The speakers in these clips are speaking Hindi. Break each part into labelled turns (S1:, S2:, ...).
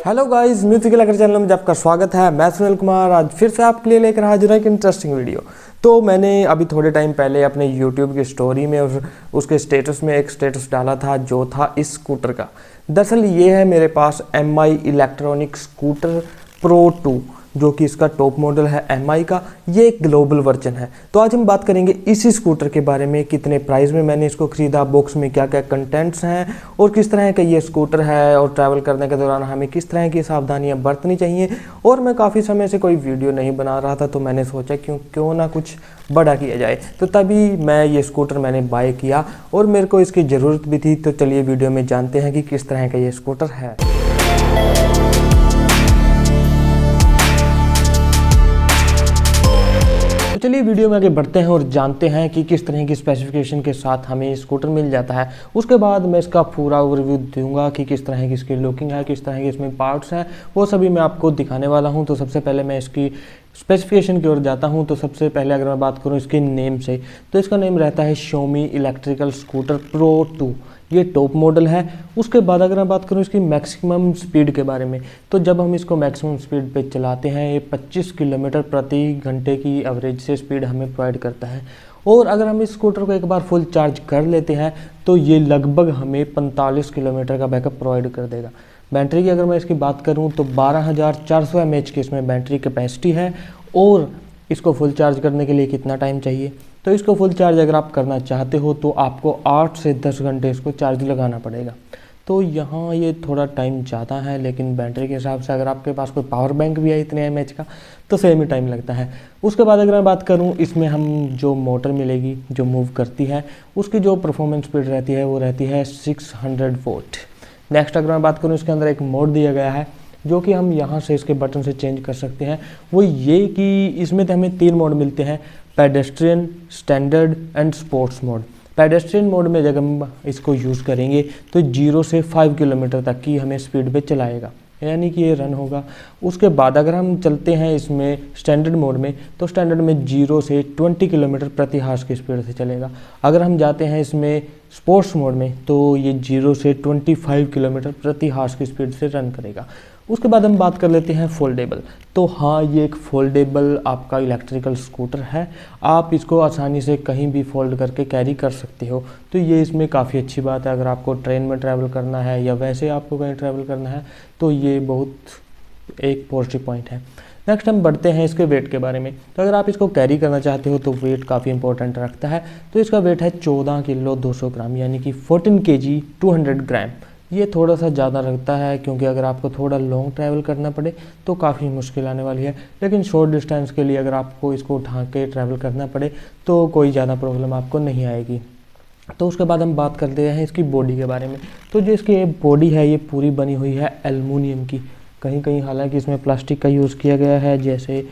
S1: हेलो गाइस, म्यूजिकल अगर चैनल में आपका स्वागत है। मैं सुनील कुमार आज फिर से आपके लिए लेकर हाजिर हूं एक इंटरेस्टिंग वीडियो। तो मैंने अभी थोड़े टाइम पहले अपने यूट्यूब की स्टोरी में उसके स्टेटस में एक स्टेटस डाला था जो था इस स्कूटर का। दरअसल ये है मेरे पास MI इलेक्ट्रॉनिक स्कूटर प्रो 2 जो कि इसका टॉप मॉडल है MI का। ये एक ग्लोबल वर्जन है। तो आज हम बात करेंगे इसी स्कूटर के बारे में, कितने प्राइस में मैंने इसको खरीदा, बॉक्स में क्या क्या कंटेंट्स हैं और किस तरह का ये स्कूटर है, और ट्रैवल करने के दौरान हमें किस तरह की सावधानियां बरतनी चाहिए। और मैं काफ़ी समय से कोई वीडियो नहीं बना रहा था, तो मैंने सोचा क्यों ना कुछ बड़ा किया जाए। तो तभी मैं ये स्कूटर मैंने बाय किया और मेरे को इसकी ज़रूरत भी थी। तो चलिए वीडियो में जानते हैं कि किस तरह का ये स्कूटर है। तो चलिए वीडियो में आगे बढ़ते हैं और जानते हैं कि किस तरह की स्पेसिफिकेशन के साथ हमें स्कूटर मिल जाता है। उसके बाद मैं इसका पूरा ओवरव्यू दूंगा कि किस तरह की इसकी लुकिंग है, किस तरह के इसमें पार्ट्स हैं, वो सभी मैं आपको दिखाने वाला हूं। तो सबसे पहले मैं इसकी स्पेसिफिकेशन की ओर जाता हूं। तो सबसे पहले अगर मैं बात करूं इसके नेम से, तो इसका नेम रहता है Xiaomi इलेक्ट्रिकल स्कूटर प्रो 2। ये टॉप मॉडल है। उसके बाद अगर मैं बात करूं इसकी मैक्सिमम स्पीड के बारे में, तो जब हम इसको मैक्सिमम स्पीड पे चलाते हैं, ये 25 किलोमीटर प्रति घंटे की एवरेज से स्पीड हमें प्रोवाइड करता है। और अगर हम इस स्कूटर को एक बार फुल चार्ज कर लेते हैं तो ये लगभग हमें 45 किलोमीटर का बैकअप प्रोवाइड कर देगा। बैटरी की अगर मैं इसकी बात करूं तो 12,400 mAh की इसमें बैटरी कैपेसिटी है। और इसको फुल चार्ज करने के लिए कितना टाइम चाहिए, तो इसको फुल चार्ज अगर आप करना चाहते हो तो आपको 8 से 10 घंटे इसको चार्ज लगाना पड़ेगा। तो यहाँ ये थोड़ा टाइम ज़्यादा है, लेकिन बैटरी के हिसाब से अगर आपके पास कोई पावर बैंक भी है इतने mAh का तो सेम ही टाइम लगता है। उसके बाद अगर मैं बात करूँ इसमें हम जो मोटर मिलेगी जो मूव करती है, उसकी जो परफॉर्मेंस स्पीड रहती है वो रहती है 600 वोल्ट। नेक्स्ट अगर मैं बात करूँ इसके अंदर एक मोड दिया गया है जो कि हम यहाँ से इसके बटन से चेंज कर सकते हैं। वो ये कि इसमें तो हमें 3 मोड मिलते हैं, pedestrian, standard and sports mode. Pedestrian mode में जब हम इसको यूज़ करेंगे तो 0 से 5 किलोमीटर तक की हमें स्पीड पे चलाएगा, यानी कि ये रन होगा। उसके बाद अगर हम चलते हैं इसमें स्टैंडर्ड मोड में, तो स्टैंडर्ड में 0 से 20 किलोमीटर प्रति हार्स की स्पीड से चलेगा। अगर हम जाते हैं इसमें स्पोर्ट्स मोड में तो ये 0 से 25 किलोमीटर प्रति हार्स की स्पीड से रन करेगा। उसके बाद हम बात कर लेते हैं फोल्डेबल। तो हाँ, ये एक फोल्डेबल आपका इलेक्ट्रिकल स्कूटर है। आप इसको आसानी से कहीं भी फोल्ड करके कैरी कर सकते हो। तो ये इसमें काफ़ी अच्छी बात है। अगर आपको ट्रेन में ट्रैवल करना है या वैसे आपको कहीं ट्रैवल करना है तो ये बहुत एक पॉजिटिव पॉइंट है। नेक्स्ट हम बढ़ते हैं इसके वेट के बारे में। तो अगर आप इसको कैरी करना चाहते हो तो वेट काफ़ी इंपॉर्टेंट रखता है। तो इसका वेट है 14 किलो 200 ग्राम, यानी कि 14 kg 200 ग्राम। ये थोड़ा सा ज़्यादा रखता है क्योंकि अगर आपको थोड़ा लॉन्ग ट्रैवल करना पड़े तो काफ़ी मुश्किल आने वाली है। लेकिन शॉर्ट डिस्टेंस के लिए अगर आपको इसको उठा के ट्रैवल करना पड़े तो कोई ज़्यादा प्रॉब्लम आपको नहीं आएगी। तो उसके बाद हम बात करते हैं इसकी बॉडी के बारे में। तो जो इसकी बॉडी है ये पूरी बनी हुई है एल्युमिनियम की। कहीं कहीं हालांकि इसमें प्लास्टिक का यूज़ किया गया है, जैसे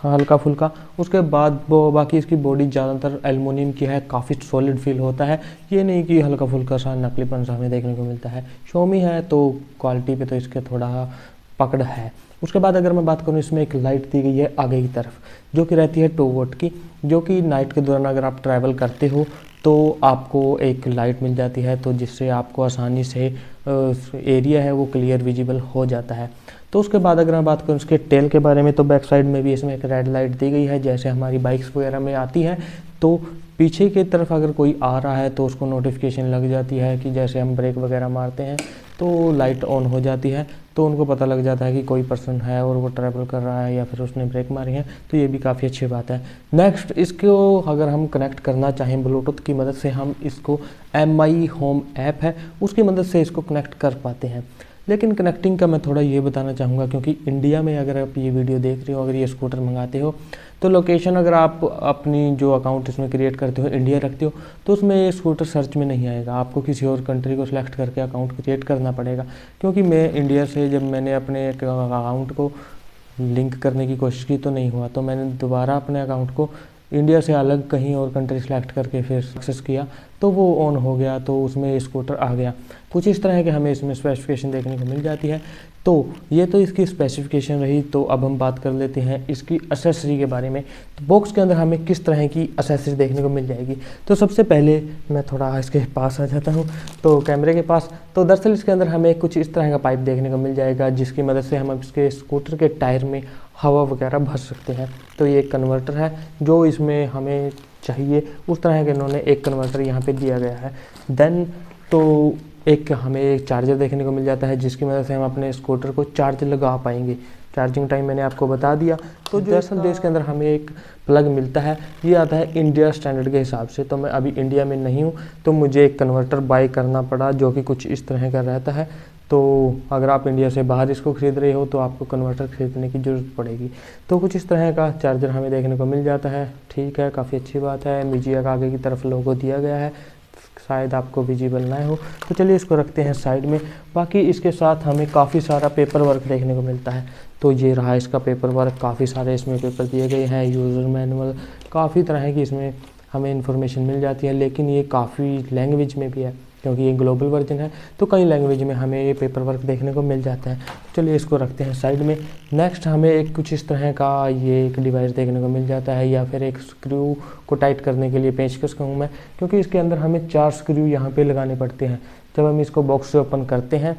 S1: हल्का फुल्का। उसके बाद वो बाकी इसकी बॉडी ज़्यादातर एल्युमिनियम की है, काफ़ी सॉलिड फील होता है। ये नहीं कि हल्का फुल्का सा नकलीपन सा हमें देखने को मिलता है। Xiaomi है तो क्वालिटी पे तो इसके थोड़ा पकड़ है। उसके बाद अगर मैं बात करूँ इसमें एक लाइट दी गई है आगे की तरफ जो कि रहती है 2 वोट की, जो कि नाइट के दौरान अगर आप ट्रैवल करते हो तो आपको एक लाइट मिल जाती है, तो जिससे आपको आसानी से एरिया है वो क्लियर विजिबल हो जाता है। तो उसके बाद अगर मैं बात करूँ इसके टेल के बारे में, तो बैक साइड में भी इसमें एक रेड लाइट दी गई है जैसे हमारी बाइक्स वगैरह में आती है। तो पीछे की तरफ अगर कोई आ रहा है तो उसको नोटिफिकेशन लग जाती है कि जैसे हम ब्रेक वगैरह मारते हैं तो लाइट ऑन हो जाती है, तो उनको पता लग जाता है कि कोई पर्सन है और वो ट्रैवल कर रहा है या फिर उसने ब्रेक मारी है। तो ये भी काफ़ी अच्छी बात है। नेक्स्ट इसको अगर हम कनेक्ट करना चाहें ब्लूटूथ की मदद से, हम इसको MI होम ऐप है उसकी मदद से इसको कनेक्ट कर पाते हैं। लेकिन कनेक्टिंग का मैं थोड़ा ये बताना चाहूँगा, क्योंकि इंडिया में अगर आप ये वीडियो देख रहे हो, अगर ये स्कूटर मंगाते हो तो लोकेशन अगर आप अपनी जो अकाउंट इसमें क्रिएट करते हो इंडिया रखते हो तो उसमें ये स्कूटर सर्च में नहीं आएगा। आपको किसी और कंट्री को सिलेक्ट करके अकाउंट क्रिएट करना पड़ेगा। क्योंकि मैं इंडिया से जब मैंने अपने अकाउंट को लिंक करने की कोशिश की तो नहीं हुआ, तो मैंने दोबारा अपने अकाउंट को इंडिया से अलग कहीं और कंट्री सेलेक्ट करके फिर सक्सेस किया तो वो ऑन हो गया, तो उसमें स्कूटर आ गया। कुछ इस तरह के हमें इसमें स्पेसिफिकेशन देखने को मिल जाती है। तो ये तो इसकी स्पेसिफिकेशन रही। तो अब हम बात कर लेते हैं इसकी एसेसरी के बारे में। तो बॉक्स के अंदर हमें किस तरह की एसेसरी देखने को मिल जाएगी। तो सबसे पहले मैं थोड़ा इसके पास आ जाता हूँ, तो कैमरे के पास। तो दरअसल इसके अंदर हमें कुछ इस तरह का पाइप देखने को मिल जाएगा, जिसकी मदद से हम इसके स्कूटर के टायर में हवा वगैरह भर सकते हैं। तो ये एक कन्वर्टर है जो इसमें हमें चाहिए, उस तरह के इन्होंने एक कन्वर्टर यहाँ पे दिया गया है। देन तो एक हमें एक चार्जर देखने को मिल जाता है, जिसकी मदद से हम अपने स्कूटर को चार्ज लगा पाएंगे। चार्जिंग टाइम मैंने आपको बता दिया। तो दरअसल जो इसके अंदर हमें एक प्लग मिलता है, ये आता है इंडिया स्टैंडर्ड के हिसाब से। तो मैं अभी इंडिया में नहीं हूँ, तो मुझे एक कन्वर्टर बाय करना पड़ा जो कि कुछ इस तरह का रहता है। तो अगर आप इंडिया से बाहर इसको ख़रीद रहे हो तो आपको कन्वर्टर ख़रीदने की ज़रूरत पड़ेगी। तो कुछ इस तरह का चार्जर हमें देखने को मिल जाता है। ठीक है, काफ़ी अच्छी बात है। मीजिया का आगे की तरफ लोगो दिया गया है, शायद आपको विजिबल ना हो। तो चलिए इसको रखते हैं साइड में। बाकी इसके साथ हमें काफ़ी सारा पेपर वर्क देखने को मिलता है। तो ये रहा इसका पेपर वर्क, काफ़ी सारे इसमें पेपर दिए गए हैं, यूज़र मैनुअल, काफ़ी तरह की इसमें हमें इन्फॉर्मेशन मिल जाती है। लेकिन ये काफ़ी लैंग्वेज में भी है, क्योंकि ये ग्लोबल वर्जन है, तो कई लैंग्वेज में हमें ये पेपर वर्क देखने को मिल जाता है। चलिए इसको रखते हैं साइड में। नेक्स्ट हमें एक कुछ इस तरह का ये एक डिवाइस देखने को मिल जाता है, या फिर एक स्क्रू को टाइट करने के लिए पेचकस कहूँ मैं, क्योंकि इसके अंदर हमें 4 स्क्रू यहाँ पे लगाने पड़ते हैं। जब हम इसको बॉक्स से ओपन करते हैं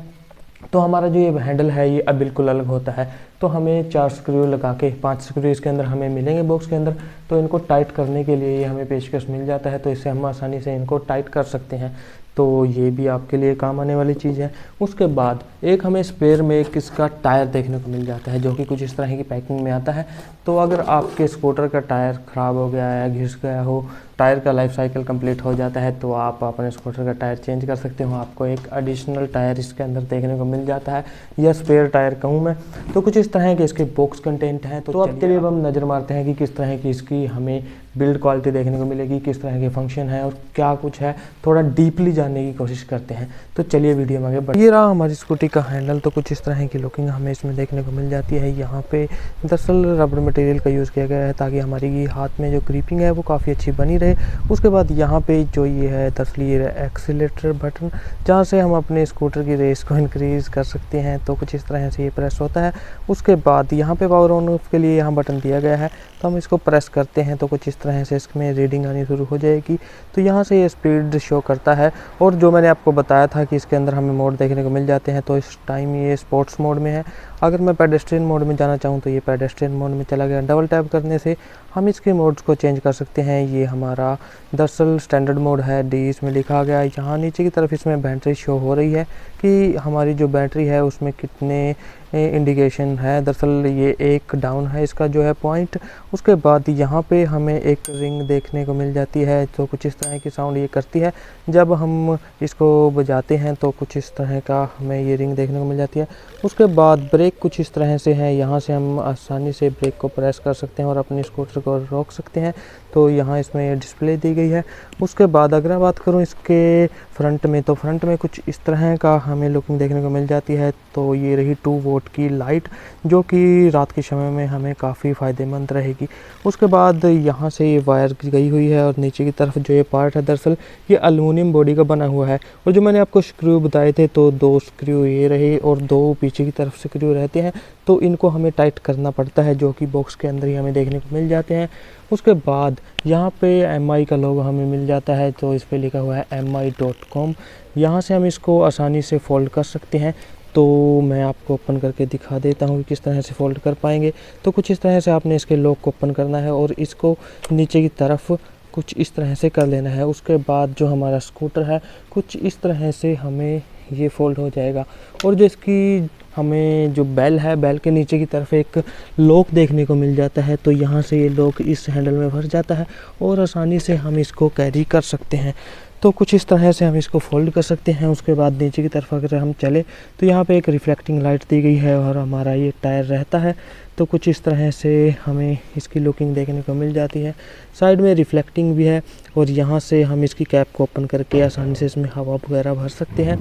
S1: तो हमारा जो ये हैंडल है ये अब बिल्कुल अलग होता है। तो हमें 4 स्क्रू लगा के 5 स्क्रू इसके अंदर हमें मिलेंगे बॉक्स के अंदर। तो इनको टाइट करने के लिए ये हमें पेचकस मिल जाता है, तो इससे हम आसानी से इनको टाइट कर सकते हैं। तो ये भी आपके लिए काम आने वाली चीज़ है। उसके बाद एक हमें स्पेयर में एक इसका टायर देखने को मिल जाता है, जो कि कुछ इस तरह की पैकिंग में आता है। तो अगर आपके स्कूटर का टायर ख़राब हो गया है, घिस गया हो, टायर का लाइफ साइकिल कंप्लीट हो जाता है, तो आप अपने स्कूटर का टायर चेंज कर सकते हो। आपको एक एडिशनल टायर इसके अंदर देखने को मिल जाता है, या स्पेयर टायर कहूँ मैं। तो कुछ इस तरह के इसके बॉक्स कंटेंट हैं। तो अब चलिए अब हम नज़र मारते हैं कि किस तरह की इसकी हमें बिल्ड क्वालिटी देखने को मिलेगी, किस तरह के फंक्शन है और क्या कुछ है, थोड़ा डीपली जानने की कोशिश करते हैं। तो चलिए वीडियो में आगे बढ़ते हैं। ये रहा हमारी स्कूटी का हैंडल। तो कुछ इस तरह की लुकिंग हमें इसमें देखने को मिल जाती है। यहाँ पे दरअसल रबड़ मटेरियल का यूज़ किया गया है, ताकि हमारी हाथ में जो ग्रिपिंग है वो काफ़ी अच्छी बनी रहे। उसके बाद यहाँ पे जो ये है दरअसल ये एक्सीलेटर बटन, जहाँ से हम अपने स्कूटर की रेस को इंक्रीज़ कर सकते हैं। तो कुछ इस तरह से ये प्रेस होता है। उसके बाद यहाँ पे पावर ऑन ऑफ के लिए यहाँ बटन दिया गया है, तो हम इसको प्रेस करते हैं तो कुछ इस तरह से इसमें रीडिंग आनी शुरू हो जाएगी। तो यहाँ से ये स्पीड शो करता है। और जो मैंने आपको बताया था कि इसके अंदर हमें मोड देखने को मिल जाते हैं, तो इस टाइम ये स्पोर्ट्स मोड में है। अगर मैं पेडेस्ट्रियन मोड में जाना चाहूँ तो ये पेडेस्ट्रियन मोड में चला गया। डबल टैप करने से हम इसके मोड्स को चेंज कर सकते हैं। ये हमारा दरअसल स्टैंडर्ड मोड है, डी इसमें लिखा गया है। यहाँ नीचे की तरफ इसमें बैटरी शो हो रही है कि हमारी जो बैटरी है उसमें कितने इंडिकेशन है। दरअसल ये एक डाउन है इसका जो है पॉइंट। उसके बाद यहाँ पे हमें एक रिंग देखने को मिल जाती है, तो कुछ इस तरह की साउंड ये करती है। जब हम इसको बजाते हैं तो कुछ इस तरह का हमें ये रिंग देखने को मिल जाती है। उसके बाद ब्रेक कुछ इस तरह से है, यहाँ से हम आसानी से ब्रेक को प्रेस कर सकते हैं और अपने स्कूटर को रोक सकते हैं। तो यहाँ इसमें डिस्प्ले दी गई है। उसके बाद अगर मैं बात करूँ इसके फ्रंट में, तो फ्रंट में कुछ इस तरह का हमें लुकिंग देखने को मिल जाती है। तो ये रही 2 वोल्ट की लाइट, जो कि रात के समय में हमें काफ़ी फ़ायदेमंद रहेगी। उसके बाद यहाँ से ये वायर गई हुई है, और नीचे की तरफ जो ये पार्ट है दरअसल ये एल्युमिनियम बॉडी का बना हुआ है। और जो मैंने आपको स्क्रू बताए थे, तो 2 स्क्रू ये रहे और 2 पीछे की तरफ स्क्रू रहते हैं। तो इनको हमें टाइट करना पड़ता है, जो कि बॉक्स के अंदर ही हमें देखने को मिल जाते हैं। उसके बाद यहाँ पे MI का लोगो हमें मिल जाता है, तो इस पे लिखा हुआ है mi.com। यहाँ से हम इसको आसानी से फोल्ड कर सकते हैं। तो मैं आपको ओपन करके दिखा देता हूँ कि किस तरह से फोल्ड कर पाएंगे। तो कुछ इस तरह से आपने इसके लॉक को ओपन करना है और इसको नीचे की तरफ कुछ इस तरह से कर लेना है। उसके बाद जो हमारा स्कूटर है कुछ इस तरह से हमें ये फोल्ड हो जाएगा। और जो इसकी हमें जो बेल है, बेल के नीचे की तरफ एक लॉक देखने को मिल जाता है। तो यहाँ से ये लॉक इस हैंडल में भर जाता है और आसानी से हम इसको कैरी कर सकते हैं। तो कुछ इस तरह से हम इसको फोल्ड कर सकते हैं। उसके बाद नीचे की तरफ अगर हम चले तो यहाँ पे एक रिफ्लेक्टिंग लाइट दी गई है और हमारा ये टायर रहता है। तो कुछ इस तरह से हमें इसकी लुकिंग देखने को मिल जाती है। साइड में रिफ्लेक्टिंग भी है और यहाँ से हम इसकी कैप को ओपन करके आसानी से इसमें हवा वगैरह भर सकते हैं।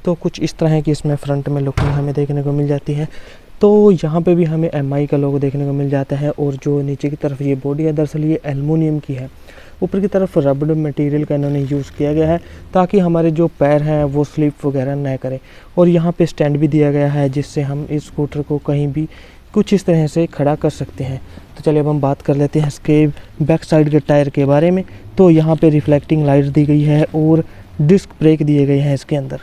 S1: तो कुछ इस तरह की इसमें फ्रंट में लुकिंग हमें देखने को मिल जाती है। तो यहाँ पे भी हमें एमआई का लोगो देखने को मिल जाता है। और जो नीचे की तरफ ये बॉडी है, दरअसल ये एल्युमिनियम की है। ऊपर की तरफ रबड़ मटेरियल का इन्होंने यूज़ किया गया है ताकि हमारे जो पैर हैं वो स्लिप वगैरह न करें। और यहाँ पे स्टैंड भी दिया गया है जिससे हम इस स्कूटर को कहीं भी कुछ इस तरह से खड़ा कर सकते हैं। तो चलिए अब हम बात कर लेते हैं इसके बैक साइड के टायर के बारे में। तो यहाँ पे रिफ्लेक्टिंग लाइट दी गई है और डिस्क ब्रेक दिए गए हैं इसके अंदर।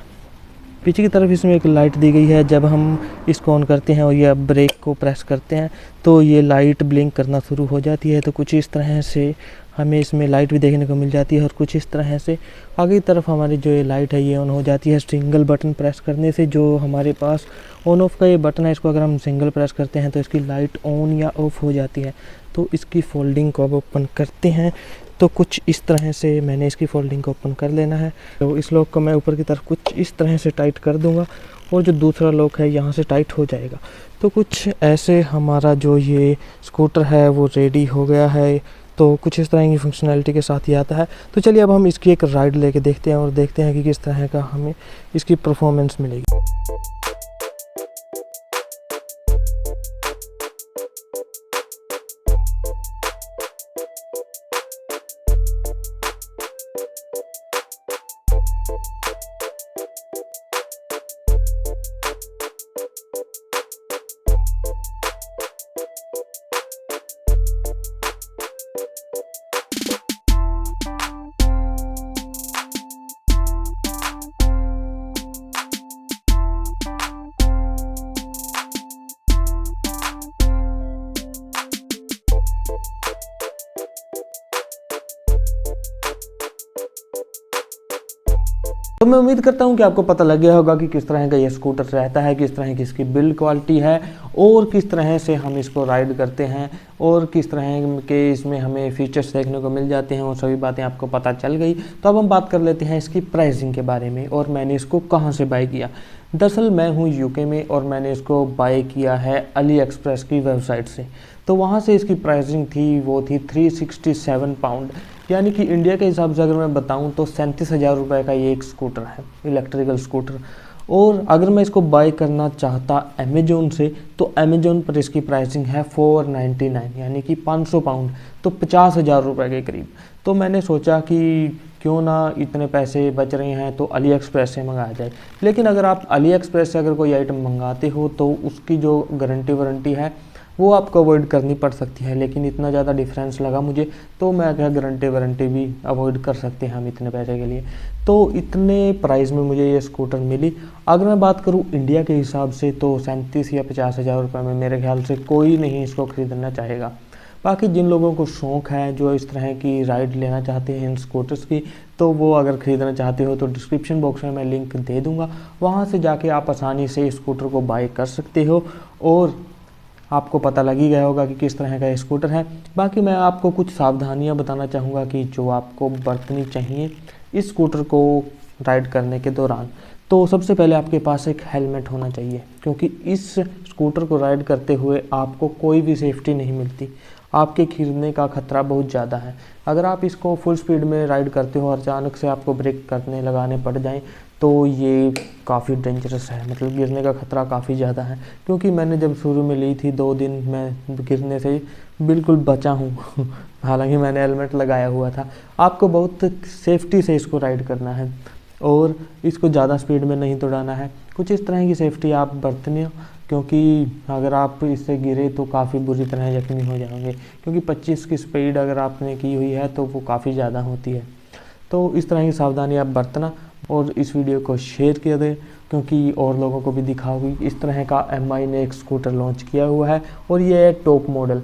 S1: पीछे की तरफ इसमें एक लाइट दी गई है। जब हम इसको ऑन करते हैं और ये ब्रेक को प्रेस करते हैं तो ये लाइट ब्लिंक करना शुरू हो जाती है। तो कुछ इस तरह से हमें इसमें लाइट भी देखने को मिल जाती है। और कुछ इस तरह से आगे की तरफ हमारी जो ये लाइट है ये ऑन हो जाती है सिंगल बटन प्रेस करने से। जो हमारे पास ऑन ऑफ का ये बटन है, इसको अगर हम सिंगल प्रेस करते हैं तो इसकी लाइट ऑन या ऑफ हो जाती है। तो इसकी फोल्डिंग को अब ओपन करते हैं तो कुछ इस तरह से मैंने इसकी फोल्डिंग को ओपन कर लेना है। तो इस लॉक को मैं ऊपर की तरफ कुछ इस तरह से टाइट कर दूंगा और जो दूसरा लॉक है यहाँ से टाइट हो जाएगा। तो कुछ ऐसे हमारा जो ये स्कूटर है वो रेडी हो गया है। तो कुछ इस तरह की फंक्शनैलिटी के साथ ही आता है। तो चलिए अब हम इसकी एक राइड लेके देखते हैं और देखते हैं कि किस तरह का हमें इसकी परफॉर्मेंस मिलेगी। तो मैं उम्मीद करता हूं कि आपको पता लग गया होगा कि किस तरह का ये स्कूटर रहता है, किस तरह की इसकी बिल्ड क्वालिटी है और किस तरह से हम इसको राइड करते हैं और किस तरह के इसमें हमें फीचर्स देखने को मिल जाते हैं। और सभी बातें आपको पता चल गई। तो अब हम बात कर लेते हैं इसकी प्राइसिंग के बारे में और मैंने इसको कहाँ से बाय किया। दरअसल मैं हूँ यूके में और मैंने इसको बाय किया है अली एक्सप्रेस की वेबसाइट से। तो वहाँ से इसकी प्राइसिंग थी वो थी 367 पाउंड, यानी कि इंडिया के हिसाब से अगर मैं बताऊं तो 37,000 रुपये का ये एक स्कूटर है, इलेक्ट्रिकल स्कूटर। और अगर मैं इसको बाय करना चाहता अमेजोन से तो अमेजोन पर इसकी प्राइसिंग है 499 यानी कि 500 पाउंड, तो 50,000 रुपये के करीब। तो मैंने सोचा कि क्यों ना इतने पैसे बच रहे हैं तो अली एक्सप्रेस से मंगाया जाए। लेकिन अगर आप अली एक्सप्रेस से अगर कोई आइटम मंगाते हो तो उसकी जो गारंटी वारंटी है वो आपको अवॉइड करनी पड़ सकती है। लेकिन इतना ज़्यादा डिफरेंस लगा मुझे तो मैं क्या गारंटी वारंटी भी अवॉइड कर सकते हैं हम इतने पैसे के लिए। तो इतने प्राइस में मुझे ये स्कूटर मिली। अगर मैं बात करूँ इंडिया के हिसाब से तो 37 या 50,000 रुपये में मेरे ख्याल से कोई नहीं इसको ख़रीदना चाहेगा। बाकी जिन लोगों को शौक़ है जो इस तरह की राइड लेना चाहते हैं इन स्कूटर्स की, तो वो अगर ख़रीदना चाहते हो तो डिस्क्रिप्शन बॉक्स में मैं लिंक दे दूँगा, वहाँ से जाके आप आसानी से स्कूटर को बाय कर सकते हो। और आपको पता लग ही गया होगा कि किस तरह का ये स्कूटर है। बाकी मैं आपको कुछ सावधानियां बताना चाहूँगा कि जो आपको बरतनी चाहिए इस स्कूटर को राइड करने के दौरान। तो सबसे पहले आपके पास एक हेलमेट होना चाहिए, क्योंकि इस स्कूटर को राइड करते हुए आपको कोई भी सेफ्टी नहीं मिलती। आपके गिरने का खतरा बहुत ज़्यादा है। अगर आप इसको फुल स्पीड में राइड करते हो और अचानक से आपको ब्रेक करने लगाने पड़ जाएं तो ये काफ़ी डेंजरस है, मतलब गिरने का खतरा काफ़ी ज़्यादा है। क्योंकि मैंने जब शुरू में ली थी 2 दिन मैं गिरने से बिल्कुल बचा हूँ हालांकि मैंने हेलमेट लगाया हुआ था। आपको बहुत सेफ्टी से इसको राइड करना है और इसको ज़्यादा स्पीड में नहीं दौड़ाना है। कुछ इस तरह की सेफ्टी आप बरतनी, क्योंकि अगर आप इससे गिरे तो काफ़ी बुरी तरह जख्मी हो जाओगे, क्योंकि 25 की स्पीड अगर आपने की हुई है तो वो काफ़ी ज़्यादा होती है। तो इस तरह की सावधानी आप बरतना और इस वीडियो को शेयर किया दे, क्योंकि और लोगों को भी दिखाओगी। इस तरह का एमआई ने एक स्कूटर लॉन्च किया हुआ है और ये है टॉप मॉडल।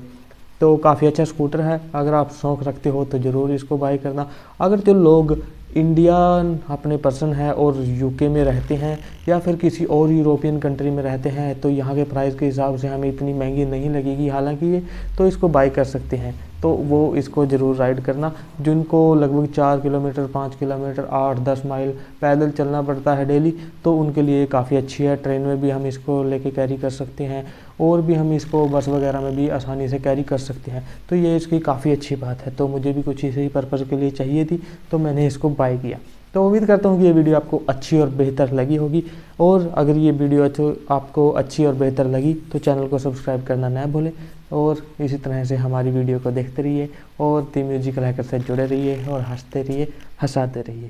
S1: तो काफ़ी अच्छा स्कूटर है, अगर आप शौक़ रखते हो तो ज़रूर इसको बाय करना। अगर जो लोग इंडियन अपने पर्सन है और यूके में रहते हैं या फिर किसी और यूरोपियन कंट्री में रहते हैं तो यहाँ के प्राइस के हिसाब से हमें इतनी महंगी नहीं लगेगी हालांकि ये, तो इसको बाय कर सकते हैं। तो वो इसको ज़रूर राइड करना। जिनको लगभग 4 किलोमीटर 5 किलोमीटर 8-10 माइल पैदल चलना पड़ता है डेली, तो उनके लिए काफ़ी अच्छी है। ट्रेन में भी हम इसको लेके कैरी कर सकते हैं और भी हम इसको बस वगैरह में भी आसानी से कैरी कर सकते हैं। तो ये इसकी काफ़ी अच्छी बात है। तो मुझे भी कुछ इसी पर्पज़ के लिए चाहिए थी तो मैंने इसको बाय किया। तो उम्मीद करता हूँ कि ये वीडियो आपको अच्छी और बेहतर लगी होगी, और अगर ये वीडियो आपको अच्छी और बेहतर लगी तो चैनल को सब्सक्राइब करना ना भूलें, और इसी तरह से हमारी वीडियो को देखते रहिए और द म्यूजिकल हैकर से जुड़े रहिए और हंसते रहिए, हंसाते रहिए।